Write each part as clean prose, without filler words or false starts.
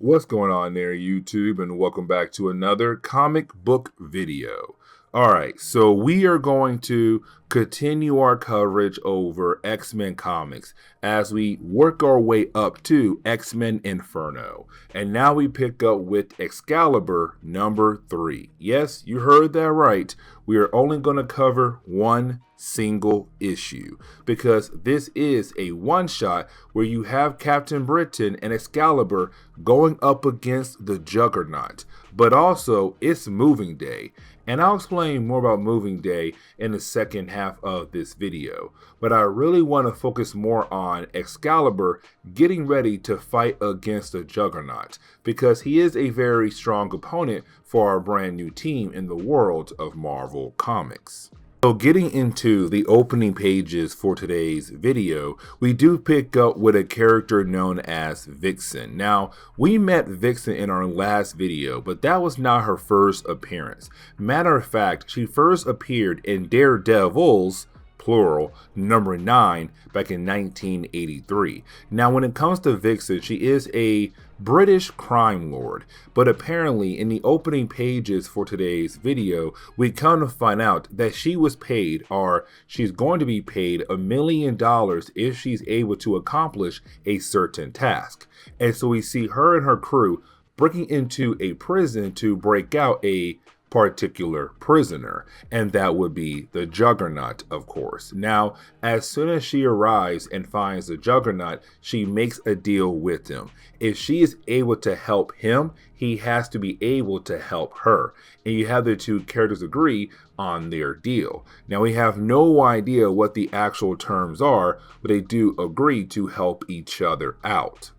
What's going on there, YouTube, and welcome back to another comic book video. Alright, so we are going to continue our coverage over X-Men comics as we work our way up to X-Men Inferno. And now we pick up with Excalibur number 3. Yes, you heard that right. We are only going to cover one single issue because this is a one-shot where you have Captain Britain and Excalibur going up against the Juggernaut, but also it's moving day, and I'll explain more about moving day in the second half of this video. But I really want to focus more on Excalibur getting ready to fight against the Juggernaut because he is a very strong opponent for our brand new team in the world of Marvel Comics. So getting into the opening pages for today's video, we do pick up with a character known as Vixen. Now, we met Vixen in our last video, but that was not her first appearance. Matter of fact, she first appeared in Daredevil's plural, number 9, back in 1983. Now, when it comes to Vixen, she is a British crime lord, but apparently in the opening pages for today's video, we come to find out that she was paid, or she's going to be paid $1 million if she's able to accomplish a certain task. And so we see her and her crew breaking into a prison to break out a particular prisoner, and that would be the Juggernaut, of course. Now, as soon as she arrives and finds the Juggernaut, she makes a deal with him. If she is able to help him, he has to be able to help her, and you have the two characters agree on their deal. Now, we have no idea what the actual terms are, but they do agree to help each other out.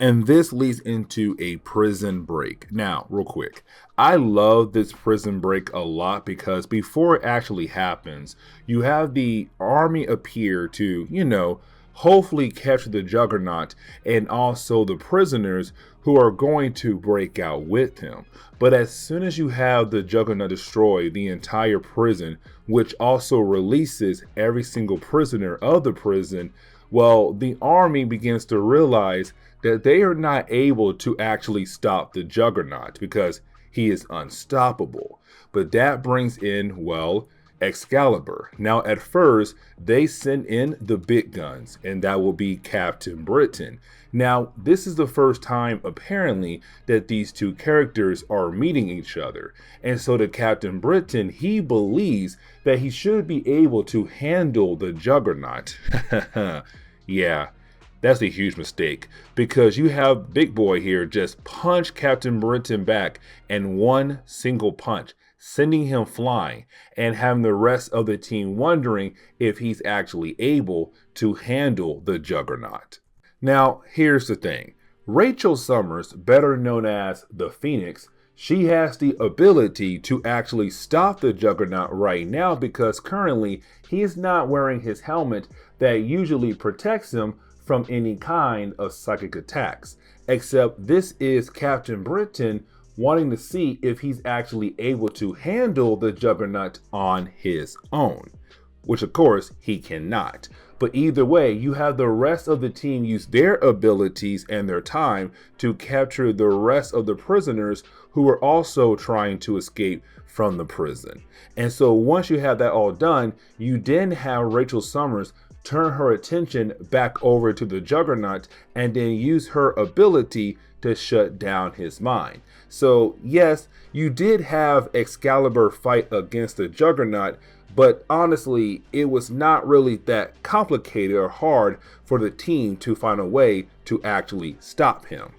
And this leads into a prison break. Now, real quick, I love this prison break a lot because before it actually happens, you have the army appear to, hopefully capture the Juggernaut and also the prisoners who are going to break out with him. But as soon as you have the Juggernaut destroy the entire prison, which also releases every single prisoner of the prison, well, the army begins to realize that they are not able to actually stop the Juggernaut because he is unstoppable. But that brings in, well, Excalibur. Now, at first, they send in the big guns, and that will be Captain Britain. Now, this is the first time, apparently, that these two characters are meeting each other. And so the Captain Britain, he believes that he should be able to handle the Juggernaut. Yeah. That's a huge mistake because you have Big Boy here just punch Captain Britain back in one single punch, sending him flying and having the rest of the team wondering if he's actually able to handle the Juggernaut. Now, here's the thing. Rachel Summers, better known as the Phoenix, she has the ability to actually stop the Juggernaut right now because currently he is not wearing his helmet that usually protects him from any kind of psychic attacks, except this is Captain Britain wanting to see if he's actually able to handle the Juggernaut on his own, which of course he cannot. But either way, you have the rest of the team use their abilities and their time to capture the rest of the prisoners who are also trying to escape from the prison. And so once you have that all done, you then have Rachel Summers turn her attention back over to the Juggernaut and then use her ability to shut down his mind. So yes, you did have Excalibur fight against the Juggernaut, but honestly, it was not really that complicated or hard for the team to find a way to actually stop him.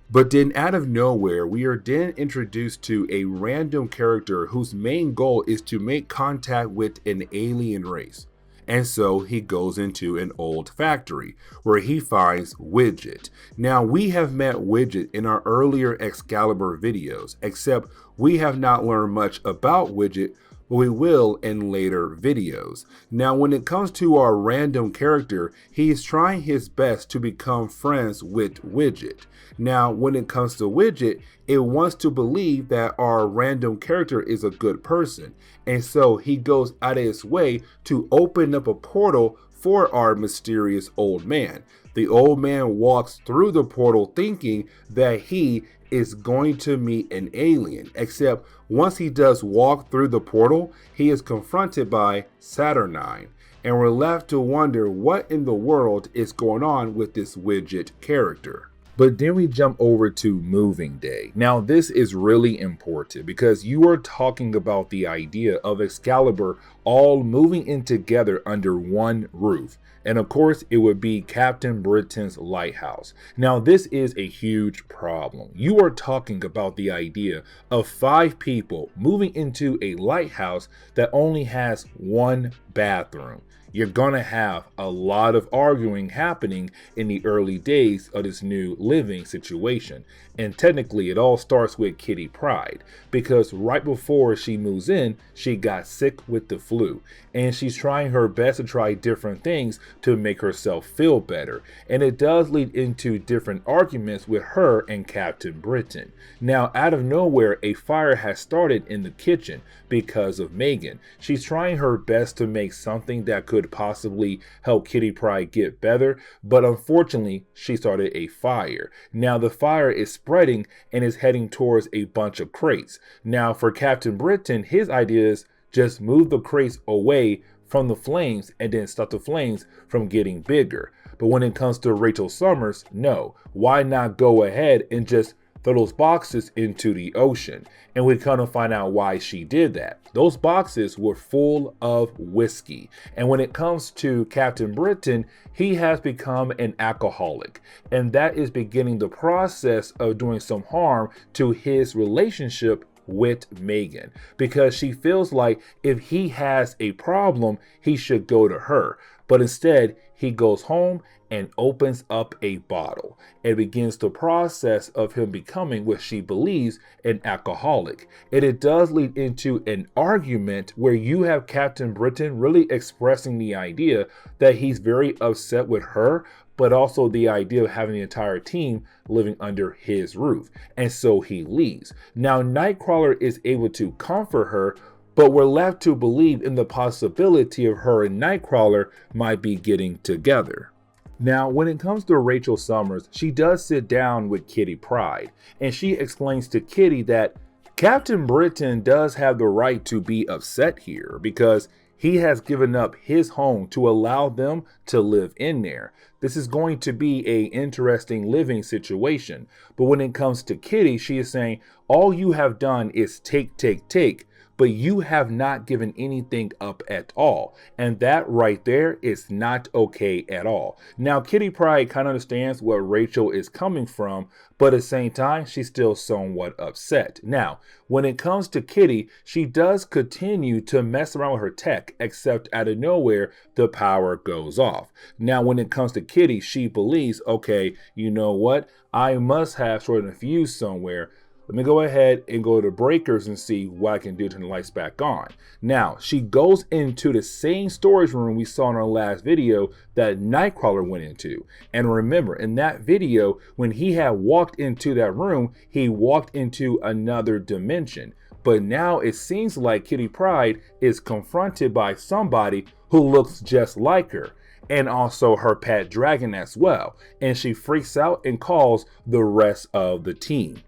But then out of nowhere, we are then introduced to a random character whose main goal is to make contact with an alien race. And so he goes into an old factory where he finds Widget. Now, we have met Widget in our earlier Excalibur videos, except we have not learned much about Widget, but we will in later videos. Now, when it comes to our random character, he is trying his best to become friends with Widget. Now, when it comes to Widget, it wants to believe that our random character is a good person. And so he goes out of his way to open up a portal for our mysterious old man. The old man walks through the portal thinking that he is going to meet an alien, except once he does walk through the portal, he is confronted by Saturnine, and we're left to wonder what in the world is going on with this Widget character. But then we jump over to moving day. Now this is really important because you are talking about the idea of Excalibur all moving in together under one roof. And of course, it would be Captain Britain's Lighthouse. Now, this is a huge problem. You are talking about the idea of 5 people moving into a lighthouse that only has one bathroom. You're gonna have a lot of arguing happening in the early days of this new living situation. And technically, it all starts with Kitty Pryde, because right before she moves in, she got sick with the flu. And she's trying her best to try different things to make herself feel better. And it does lead into different arguments with her and Captain Britain. Now, out of nowhere, a fire has started in the kitchen because of Megan. She's trying her best to make something that could possibly help Kitty Pryde get better, but unfortunately, she started a fire. Now, the fire is spreading and is heading towards a bunch of crates. Now, for Captain Britain, his idea is just move the crates away from the flames and then stop the flames from getting bigger. But when it comes to Rachel Summers, no. Why not go ahead and just throw those boxes into the ocean? And we kind of find out why she did that. Those boxes were full of whiskey. And when it comes to Captain Britain, he has become an alcoholic. And that is beginning the process of doing some harm to his relationship with Megan, because she feels like if he has a problem, he should go to her. But instead, he goes home and opens up a bottle and begins the process of him becoming what she believes an alcoholic. And it does lead into an argument where you have Captain Britain really expressing the idea that he's very upset with her, but also the idea of having the entire team living under his roof. And so he leaves. Now, Nightcrawler is able to comfort her, but we're left to believe in the possibility of her and Nightcrawler might be getting together. Now, when it comes to Rachel Summers, she does sit down with Kitty Pryde, and she explains to Kitty that Captain Britain does have the right to be upset here because he has given up his home to allow them to live in there. This is going to be an interesting living situation. But when it comes to Kitty, she is saying, all you have done is take, but you have not given anything up at all. And that right there is not okay at all. Now, Kitty Pryde kind of understands where Rachel is coming from, but at the same time, she's still somewhat upset. Now, when it comes to Kitty, she does continue to mess around with her tech, except out of nowhere, the power goes off. Now, when it comes to Kitty, she believes, okay, you know what? I must have shorted a fuse somewhere. Let me go ahead and go to breakers and see what I can do to turn the lights back on. Now, she goes into the same storage room we saw in our last video that Nightcrawler went into. And remember, in that video, when he had walked into that room, he walked into another dimension. But now it seems like Kitty Pryde is confronted by somebody who looks just like her, and also her pet dragon as well. And she freaks out and calls the rest of the team.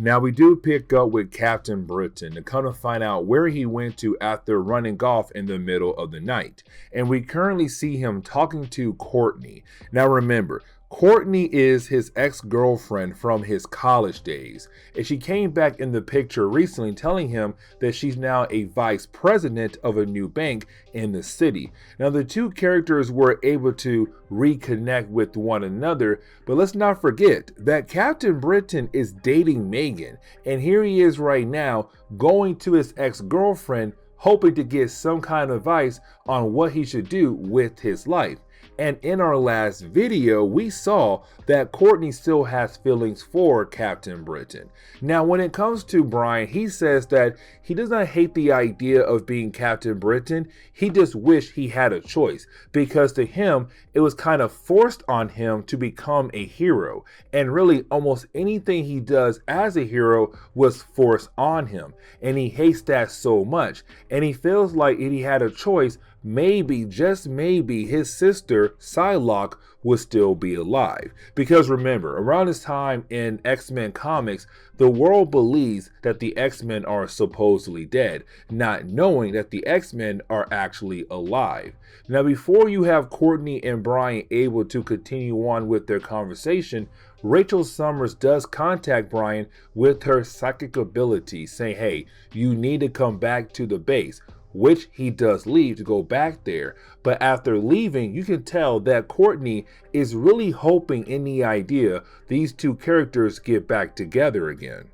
Now, we do pick up with Captain Britain to kind of find out where he went to after running off in the middle of the night. And we currently see him talking to Courtney. Now, remember, Courtney is his ex-girlfriend from his college days, and she came back in the picture recently telling him that she's now a vice president of a new bank in the city. Now, the two characters were able to reconnect with one another, but let's not forget that Captain Britain is dating Megan, and here he is right now going to his ex-girlfriend hoping to get some kind of advice on what he should do with his life. And in our last video, we saw that Courtney still has feelings for Captain Britain. Now, when it comes to Brian, he says that he does not hate the idea of being Captain Britain. He just wished he had a choice, because to him, it was kind of forced on him to become a hero. And really, almost anything he does as a hero was forced on him. And he hates that so much. And he feels like if he had a choice, maybe, just maybe, his sister, Psylocke, would still be alive. Because remember, around this time in X-Men comics, the world believes that the X-Men are supposedly dead, not knowing that the X-Men are actually alive. Now, before you have Courtney and Brian able to continue on with their conversation, Rachel Summers does contact Brian with her psychic ability, saying, hey, you need to come back to the base, which he does leave to go back there. But after leaving, you can tell that Courtney is really hoping in the idea these two characters get back together again.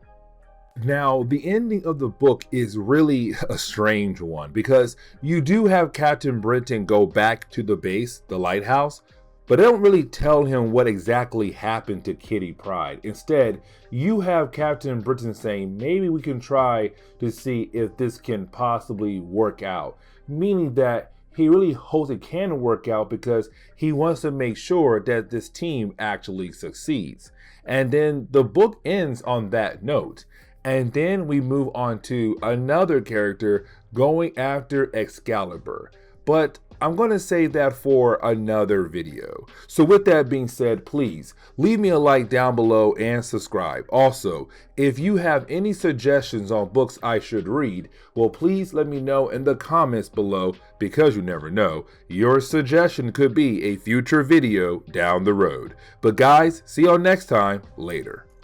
Now, the ending of the book is really a strange one because you do have Captain Britain go back to the base, the Lighthouse, but they don't really tell him what exactly happened to Kitty Pryde. Instead, you have Captain Britain saying, maybe we can try to see if this can possibly work out. Meaning that he really hopes it can work out because he wants to make sure that this team actually succeeds. And then the book ends on that note. And then we move on to another character going after Excalibur. But I'm going to save that for another video. So with that being said, please leave me a like down below and subscribe. Also, if you have any suggestions on books I should read, well, please let me know in the comments below, because you never know, your suggestion could be a future video down the road. But guys, see y'all next time. Later.